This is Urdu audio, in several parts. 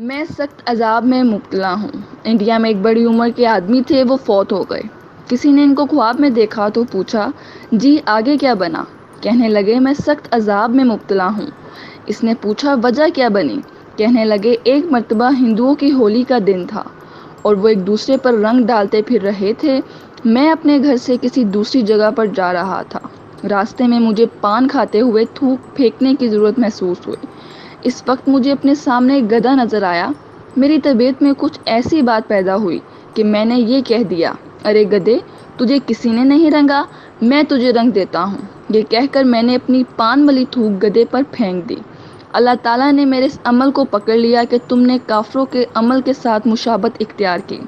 میں سخت عذاب میں مبتلا ہوں۔ انڈیا میں ایک بڑی عمر کے آدمی تھے، وہ فوت ہو گئے۔ کسی نے ان کو خواب میں دیکھا تو پوچھا، جی آگے کیا بنا؟ کہنے لگے میں سخت عذاب میں مبتلا ہوں۔ اس نے پوچھا وجہ کیا بنی؟ کہنے لگے ایک مرتبہ ہندوؤں کی ہولی کا دن تھا اور وہ ایک دوسرے پر رنگ ڈالتے پھر رہے تھے۔ میں اپنے گھر سے کسی دوسری جگہ پر جا رہا تھا۔ راستے میں مجھے پان کھاتے ہوئے تھوک پھینکنے کی ضرورت محسوس ہوئی۔ اس وقت مجھے اپنے سامنے ایک گدھا نظر آیا۔ میری طبیعت میں کچھ ایسی بات پیدا ہوئی کہ میں نے یہ کہہ دیا، ارے گدھے، تجھے کسی نے نہیں رنگا، میں تجھے رنگ دیتا ہوں۔ یہ کہہ کر میں نے اپنی پان والی تھوک گدھے پر پھینک دی۔ اللہ تعالیٰ نے میرے اس عمل کو پکڑ لیا کہ تم نے کافروں کے عمل کے ساتھ مشابہت اختیار کی،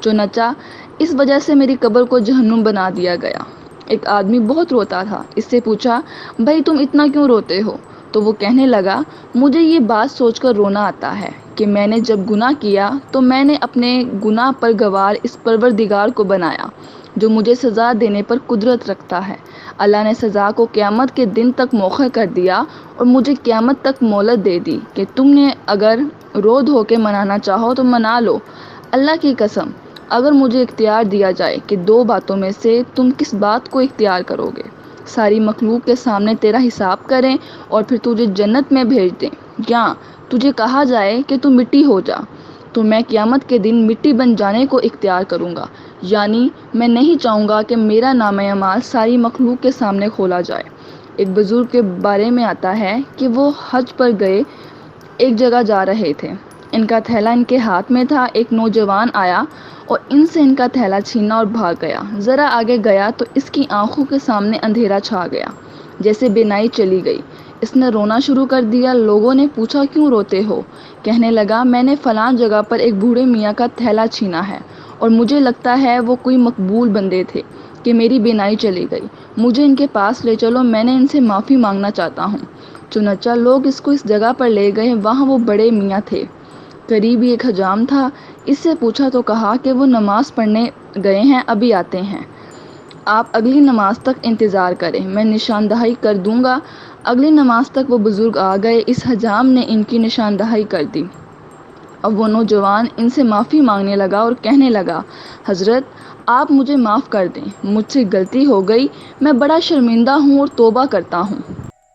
چنانچہ اس وجہ سے میری قبر کو جہنم بنا دیا گیا۔ ایک آدمی بہت روتا تھا۔ اس سے پوچھا، بھائی تم اتنا کیوں روتے ہو؟ تو وہ کہنے لگا، مجھے یہ بات سوچ کر رونا آتا ہے کہ میں نے جب گناہ کیا تو میں نے اپنے گناہ پر گوار اس پروردگار کو بنایا جو مجھے سزا دینے پر قدرت رکھتا ہے۔ اللہ نے سزا کو قیامت کے دن تک مؤخر کر دیا اور مجھے قیامت تک مہلت دے دی کہ تم نے اگر رو دھو کے منانا چاہو تو منا لو۔ اللہ کی قسم، اگر مجھے اختیار دیا جائے کہ دو باتوں میں سے تم کس بات کو اختیار کرو گے، ساری مخلوق کے سامنے تیرا حساب کریں اور پھر تجھے جنت میں بھیج دیں، یا تجھے کہا جائے کہ تو مٹی ہو جا، تو میں قیامت کے دن مٹی بن جانے کو اختیار کروں گا۔ یعنی میں نہیں چاہوں گا کہ میرا نامہ اعمال ساری مخلوق کے سامنے کھولا جائے۔ ایک بزرگ کے بارے میں آتا ہے کہ وہ حج پر گئے ایک جگہ جا رہے تھے۔ ان کا تھیلا ان کے ہاتھ میں تھا۔ ایک نوجوان آیا اور ان سے ان کا تھیلا چھینا اور بھاگ گیا۔ ذرا آگے گیا تو اس کی آنکھوں کے سامنے اندھیرا چھا گیا، جیسے بینائی چلی گئی۔ اس نے رونا شروع کر دیا۔ لوگوں نے پوچھا کیوں روتے ہو؟ کہنے لگا میں نے فلاں جگہ پر ایک بوڑھے میاں کا تھیلا چھینا ہے اور مجھے لگتا ہے وہ کوئی مقبول بندے تھے کہ میری بینائی چلی گئی۔ مجھے ان کے پاس لے چلو، میں نے ان سے معافی مانگنا چاہتا ہوں۔ چنانچہ لوگ اس کو اس جگہ پر لے گئے۔ وہاں وہ بڑے میاں تھے، قریب ہی ایک حجام تھا۔ اس سے پوچھا تو کہا کہ وہ نماز پڑھنے گئے ہیں، ابھی آتے ہیں، آپ اگلی نماز تک انتظار کریں، میں نشاندہی کر دوں گا۔ اگلی نماز تک وہ بزرگ آ گئے۔ اس حجام نے ان کی نشاندہی کر دی۔ اب وہ نوجوان ان سے معافی مانگنے لگا اور کہنے لگا، حضرت آپ مجھے معاف کر دیں، مجھ سے غلطی ہو گئی، میں بڑا شرمندہ ہوں اور توبہ کرتا ہوں۔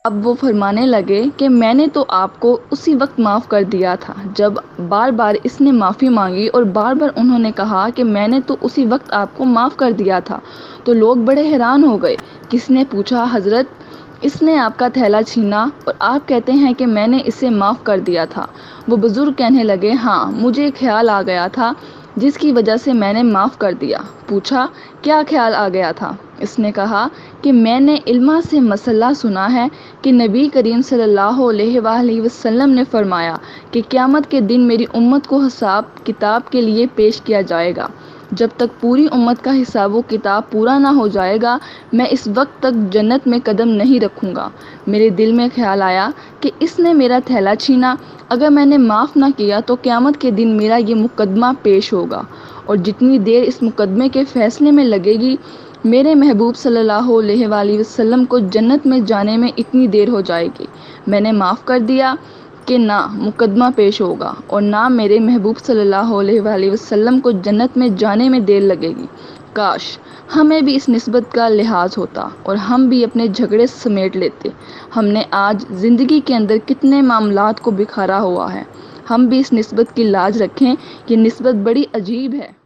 اب وہ فرمانے لگے کہ میں نے تو آپ کو اسی وقت معاف کر دیا تھا جب بار بار اس نے معافی مانگی، اور بار بار انہوں نے کہا کہ میں نے تو اسی وقت آپ کو معاف کر دیا تھا۔ تو لوگ بڑے حیران ہو گئے۔ کسی نے پوچھا، حضرت اس نے آپ کا تھیلا چھینا اور آپ کہتے ہیں کہ میں نے اسے معاف کر دیا تھا۔ وہ بزرگ کہنے لگے، ہاں مجھے ایک خیال آ گیا تھا جس کی وجہ سے میں نے معاف کر دیا۔ پوچھا کیا خیال آ گیا تھا؟ اس نے کہا کہ میں نے علماء سے مسئلہ سنا ہے کہ نبی کریم صلی اللہ علیہ وآلہ وسلم نے فرمایا کہ قیامت کے دن میری امت کو حساب کتاب کے لیے پیش کیا جائے گا۔ جب تک پوری امت کا حساب و کتاب پورا نہ ہو جائے گا، میں اس وقت تک جنت میں قدم نہیں رکھوں گا۔ میرے دل میں خیال آیا کہ اس نے میرا تھیلا چھینا، اگر میں نے معاف نہ کیا تو قیامت کے دن میرا یہ مقدمہ پیش ہوگا، اور جتنی دیر اس مقدمے کے فیصلے میں لگے گی، میرے محبوب صلی اللہ علیہ وآلہ وسلم کو جنت میں جانے میں اتنی دیر ہو جائے گی۔ میں نے معاف کر دیا کہ نہ مقدمہ پیش ہوگا اور نہ میرے محبوب صلی اللہ علیہ وآلہ وسلم کو جنت میں جانے میں دیر لگے گی۔ کاش ہمیں بھی اس نسبت کا لحاظ ہوتا اور ہم بھی اپنے جھگڑے سمیٹ لیتے۔ ہم نے آج زندگی کے اندر کتنے معاملات کو بکھارا ہوا ہے، ہم بھی اس نسبت کی لاج رکھیں۔ یہ نسبت بڑی عجیب ہے۔